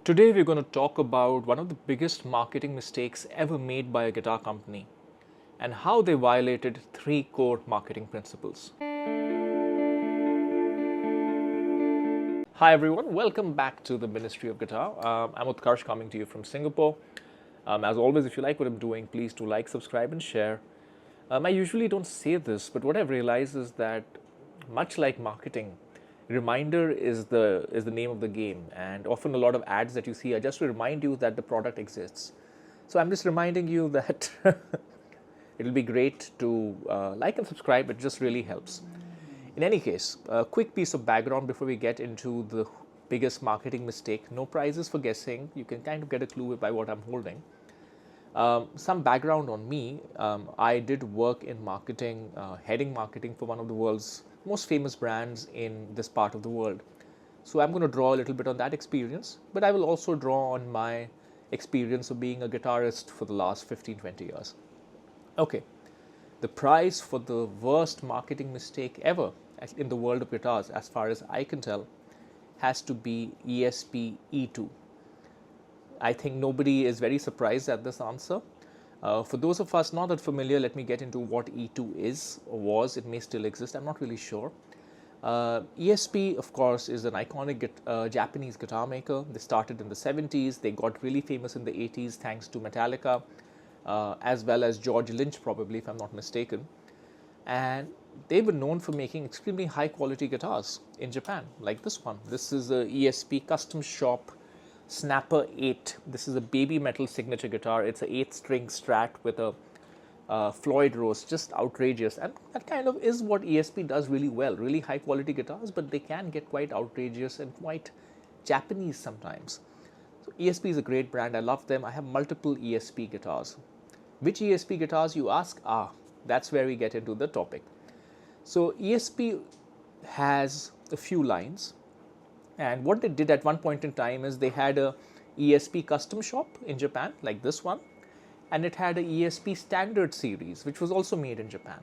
Today we're going to talk about one of the biggest marketing mistakes ever made by a guitar company and how they violated three core marketing principles. Hi everyone, welcome back to the Ministry of Guitar. I'm Utkarsh coming to you from Singapore. As always, if you like what I'm doing, please do like, subscribe and share. I usually don't say this, but what I've realized is that much like marketing, reminder is the name of the game, and often a lot of ads that you see are just to remind you that the product exists. So I'm just reminding you that it'll be great to like and subscribe. It just really helps. In any case, a quick piece of background before we get into the biggest marketing mistake. No prizes for guessing. You can kind of get a clue by what I'm holding. Some background on me. I did work in marketing, heading marketing for one of the world's most famous brands in this part of the world. So I'm going to draw a little bit on that experience, but I will also draw on my experience of being a guitarist for the last 15-20 years. Okay, the prize for the worst marketing mistake ever in the world of guitars, as far as I can tell, has to be ESP E2. I think nobody is very surprised at this answer. For those of us not that familiar, let me get into what E2 is or was. It may still exist, I'm not really sure. ESP, of course, is an iconic Japanese guitar maker. They started in the 70s. They got really famous in the 80s thanks to Metallica, as well as George Lynch, probably, if I'm not mistaken. And they were known for making extremely high quality guitars in Japan, like this one. This is a ESP custom shop Snapper 8. This is a baby metal signature guitar. It's an 8-string Strat with a Floyd Rose, just outrageous. And that kind of is what ESP does really well. Really high quality guitars, but they can get quite outrageous and quite Japanese sometimes. So ESP is a great brand. I love them. I have multiple ESP guitars. Which ESP guitars, you ask? That's where we get into the topic. So ESP has a few lines. And what they did at one point in time is they had a ESP custom shop in Japan, like this one, and it had a ESP standard series, which was also made in Japan.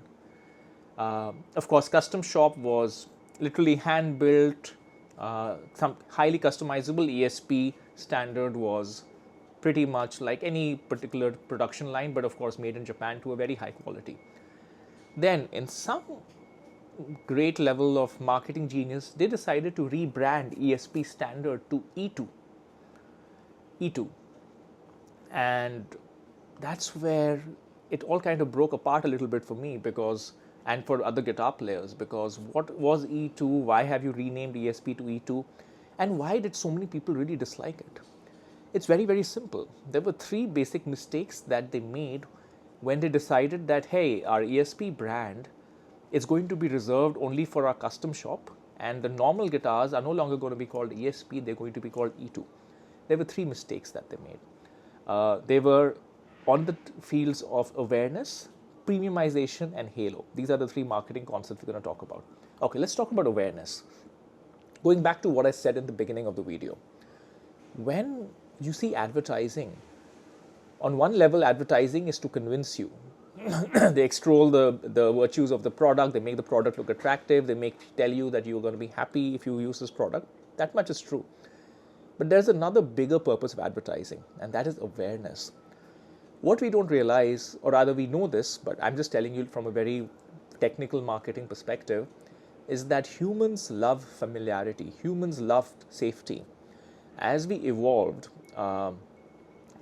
Of course, custom shop was literally hand built, some highly customizable. ESP standard was pretty much like any particular production line, but of course made in Japan to a very high quality. Then, in some great level of marketing genius, they decided to rebrand ESP standard to E2. E2. And that's where it all kind of broke apart a little bit for me, because, and for other guitar players, because what was E2? Why have you renamed ESP to E2? And why did so many people really dislike it? It's very, very simple. There were three basic mistakes that they made when they decided that, hey, our ESP brand is going to be reserved only for our custom shop, and the normal guitars are no longer going to be called ESP, they're going to be called E2. There were three mistakes that they made. They were on the fields of awareness, premiumization, and halo. These are the three marketing concepts we're going to talk about. Okay, let's talk about awareness. Going back to what I said in the beginning of the video, when you see advertising, on one level, advertising is to convince you. They extol the virtues of the product, they make the product look attractive, they tell you that you're going to be happy if you use this product. That much is true. But there's another bigger purpose of advertising, and that is awareness. What we don't realize, or rather we know this, but I'm just telling you from a very technical marketing perspective, is that humans love familiarity. Humans love safety. As we evolved,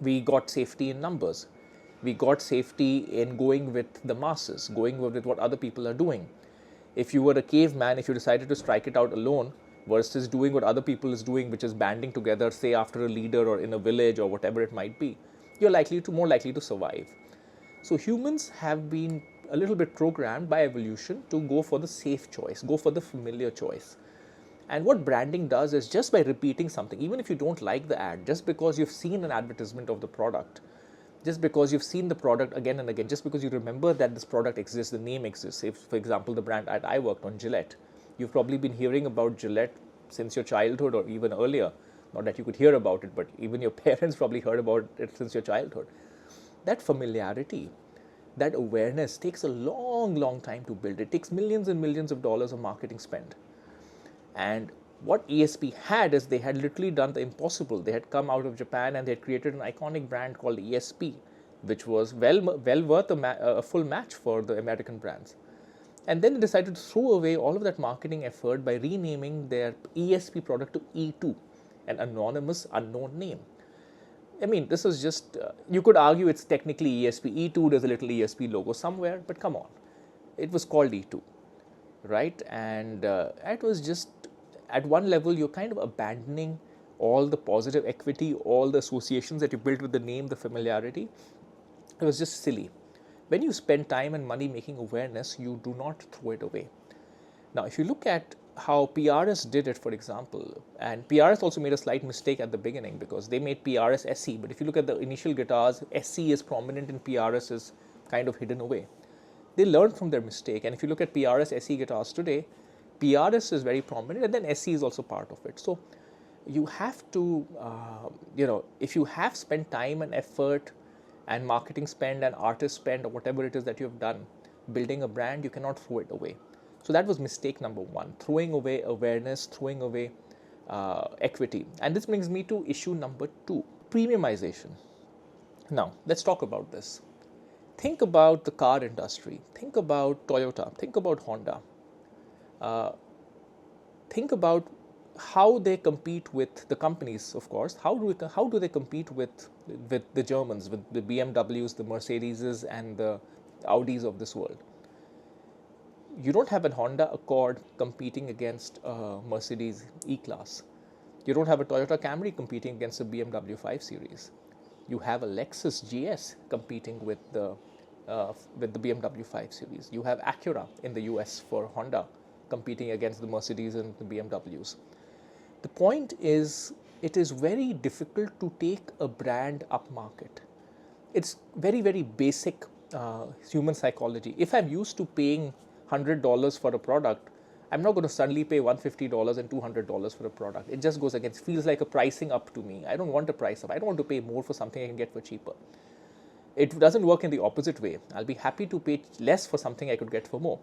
we got safety in numbers. We got safety in going with the masses, going with what other people are doing. If you were a caveman, if you decided to strike it out alone versus doing what other people is doing, which is banding together, say after a leader or in a village or whatever it might be, you're more likely to survive. So humans have been a little bit programmed by evolution to go for the safe choice, go for the familiar choice. And what branding does is, just by repeating something, even if you don't like the ad, just because you've seen an advertisement of the product, just because you've seen the product again and again, just because you remember that this product exists, the name exists. If, for example, the brand I worked on, Gillette, you've probably been hearing about Gillette since your childhood or even earlier. Not that you could hear about it, but even your parents probably heard about it since your childhood. That familiarity, that awareness takes a long, long time to build. It takes millions and millions of dollars of marketing spend. And What ESP had is they had literally done the impossible. They had come out of Japan and they had created an iconic brand called ESP, which was well worth a full match for the American brands. And then they decided to throw away all of that marketing effort by renaming their ESP product to E2, an anonymous, unknown name. I mean, this is just, you could argue it's technically ESP. E2, there's a little ESP logo somewhere, but come on. It was called E2, right? And it was just, at one level, you're kind of abandoning all the positive equity, all the associations that you built with the name, the familiarity. It was just silly. When you spend time and money making awareness, you do not throw it away. Now, if you look at how PRS did it, for example, and PRS also made a slight mistake at the beginning because they made PRS SE, but if you look at the initial guitars, SE is prominent and PRS is kind of hidden away. They learned from their mistake, and if you look at PRS SE guitars today, PRS is very prominent and then SE is also part of it. So you have to, if you have spent time and effort and marketing spend and artist spend or whatever it is that you have done building a brand, you cannot throw it away. So that was mistake number one, throwing away awareness, throwing away equity. And this brings me to issue number two, premiumization. Now, let's talk about this. Think about the car industry. Think about Toyota. Think about Honda. Think about how they compete with the companies, of course. How do they compete with the Germans, with the BMWs, the Mercedeses, and the Audis of this world? You don't have a Honda Accord competing against a Mercedes E-Class. You don't have a Toyota Camry competing against a BMW 5 Series. You have a Lexus GS competing with the BMW 5 Series. You have Acura in the US for Honda competing against the Mercedes and the BMWs. The point is, it is very difficult to take a brand upmarket. It's very, very basic human psychology. If I'm used to paying $100 for a product, I'm not going to suddenly pay $150 and $200 for a product. It just goes against, feels like a pricing up to me. I don't want a price up. I don't want to pay more for something I can get for cheaper. It doesn't work in the opposite way. I'll be happy to pay less for something I could get for more,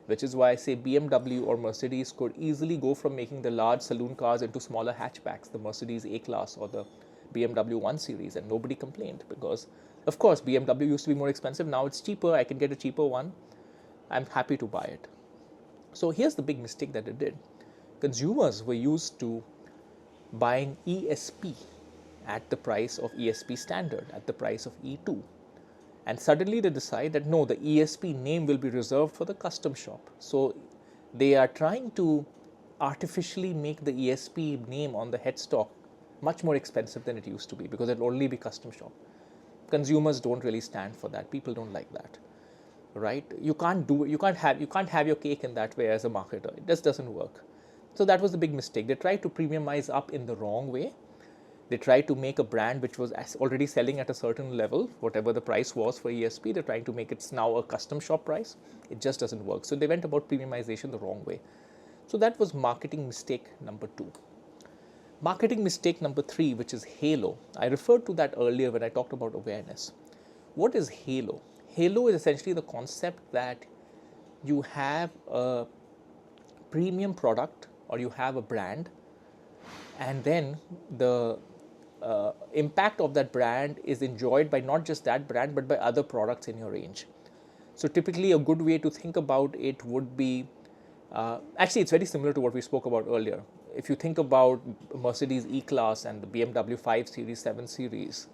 which is why I say BMW or Mercedes could easily go from making the large saloon cars into smaller hatchbacks, the Mercedes A-Class or the BMW 1 Series, and nobody complained because, of course, BMW used to be more expensive. Now it's cheaper. I can get a cheaper one. I'm happy to buy it. So here's the big mistake that it did. Consumers were used to buying ESP at the price of ESP standard, at the price of E2. And suddenly they decide that no, the ESP name will be reserved for the custom shop. So they are trying to artificially make the ESP name on the headstock much more expensive than it used to be because it'll only be custom shop. Consumers don't really stand for that. People don't like that. Right? You can't have your cake in that way as a marketer. It just doesn't work. So that was the big mistake. They tried to premiumize up in the wrong way. They tried to make a brand which was already selling at a certain level, whatever the price was for ESP. They're trying to make it now a custom shop price. It just doesn't work. So they went about premiumization the wrong way. So that was marketing mistake number two. Marketing mistake number three, which is halo. I referred to that earlier when I talked about awareness. What is halo? Halo is essentially the concept that you have a premium product or you have a brand, and then the impact of that brand is enjoyed by not just that brand but by other products in your range. So typically a good way to think about it would be, actually it's very similar to what we spoke about earlier. If you think about Mercedes E-Class and the BMW 5 Series, 7 Series,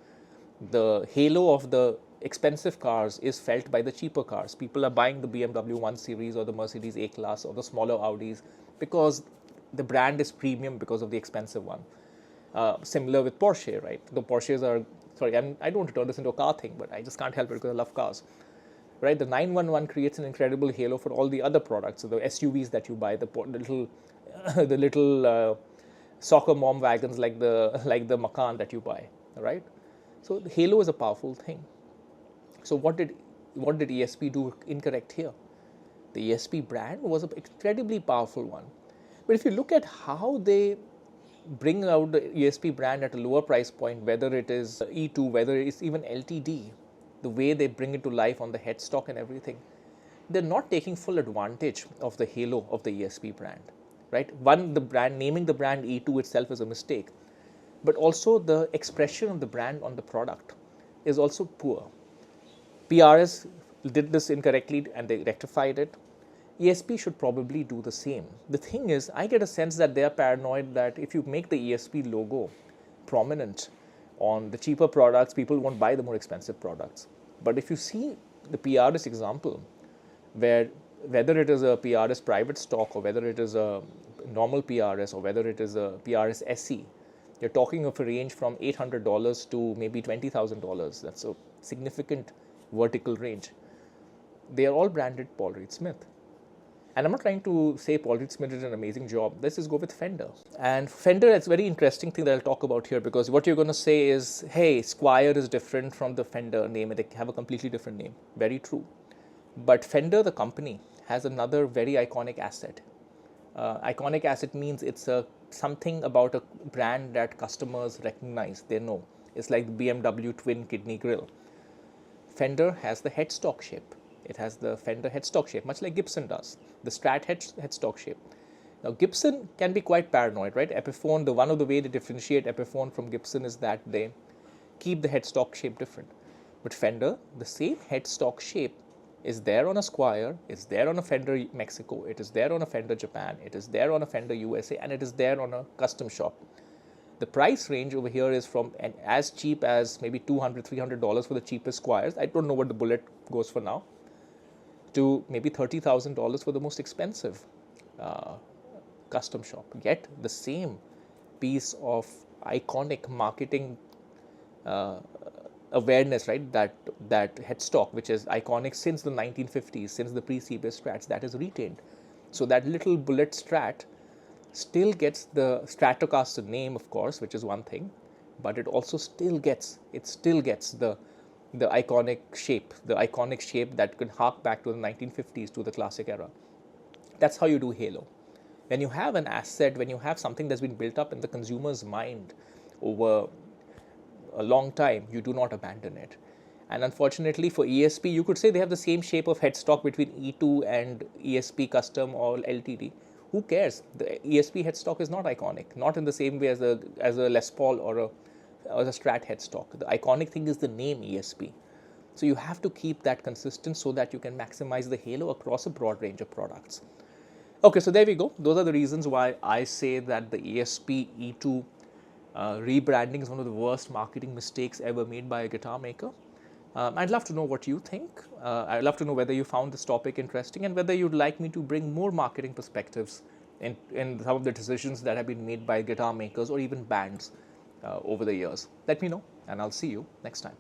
the halo of the expensive cars is felt by the cheaper cars. People are buying the BMW 1 Series or the Mercedes A-Class or the smaller Audis because the brand is premium because of the expensive one. Similar with Porsche, right? The Porsches are, sorry, I don't want to turn this into a car thing, but I just can't help it because I love cars. Right? The 911 creates an incredible halo for all the other products. So the SUVs that you buy, the little soccer mom wagons like the Macan that you buy, right? So the halo is a powerful thing. So what did ESP do incorrect here? The ESP brand was an incredibly powerful one. But if you look at how they bring out the ESP brand at a lower price point, whether it is E2, whether it's even LTD, the way they bring it to life on the headstock and everything, they're not taking full advantage of the halo of the ESP brand. right? One, the brand, naming the brand E2 itself is a mistake, but also the expression of the brand on the product is also poor. PRS did this incorrectly and they rectified it. ESP should probably do the same. The thing is, I get a sense that they are paranoid that if you make the ESP logo prominent on the cheaper products, people won't buy the more expensive products. But if you see the PRS example, where whether it is a PRS private stock or whether it is a normal PRS or whether it is a PRS SE, you're talking of a range from $800 to maybe $20,000. That's a significant vertical range. They are all branded Paul Reed Smith. And I'm not trying to say Paul Reed Smith did an amazing job. Let's just go with Fender. And Fender, it's a very interesting thing that I'll talk about here, because what you're going to say is, hey, Squire is different from the Fender name and they have a completely different name. Very true. But Fender, the company, has another very iconic asset. Iconic asset means it's something about a brand that customers recognize, they know. It's like the BMW twin kidney grille. Fender has the headstock shape. It has the Fender headstock shape, much like Gibson does, the Strat headstock shape. Now, Gibson can be quite paranoid, right? Epiphone, one of the way to differentiate Epiphone from Gibson is that they keep the headstock shape different. But Fender, the same headstock shape is there on a Squire, it's there on a Fender Mexico, it is there on a Fender Japan, it is there on a Fender USA, and it is there on a custom shop. The price range over here is from as cheap as maybe $200, $300 for the cheapest Squires. I don't know what the Bullet goes for now, to maybe $30,000 for the most expensive custom shop. Yet the same piece of iconic marketing awareness, right? That headstock, which is iconic since the 1950s, since the pre-CBS Strats, that is retained. So that little Bullet Strat still gets the Stratocaster name, of course, which is one thing, but it also still gets the iconic shape, that could hark back to the 1950s, to the classic era. That's how you do Halo. When you have an asset, when you have something that's been built up in the consumer's mind over a long time, you do not abandon it. And unfortunately for ESP, you could say they have the same shape of headstock between E2 and ESP Custom or LTD. Who cares? The ESP headstock is not iconic, not in the same way as a Les Paul or a Strat headstock. The iconic thing is the name ESP. So you have to keep that consistent so that you can maximize the halo across a broad range of products. Okay, so there we go. Those are the reasons why I say that the ESP E2 rebranding is one of the worst marketing mistakes ever made by a guitar maker. I'd love to know what you think. I'd love to know whether you found this topic interesting and whether you'd like me to bring more marketing perspectives in some of the decisions that have been made by guitar makers or even bands over the years. Let me know, and I'll see you next time.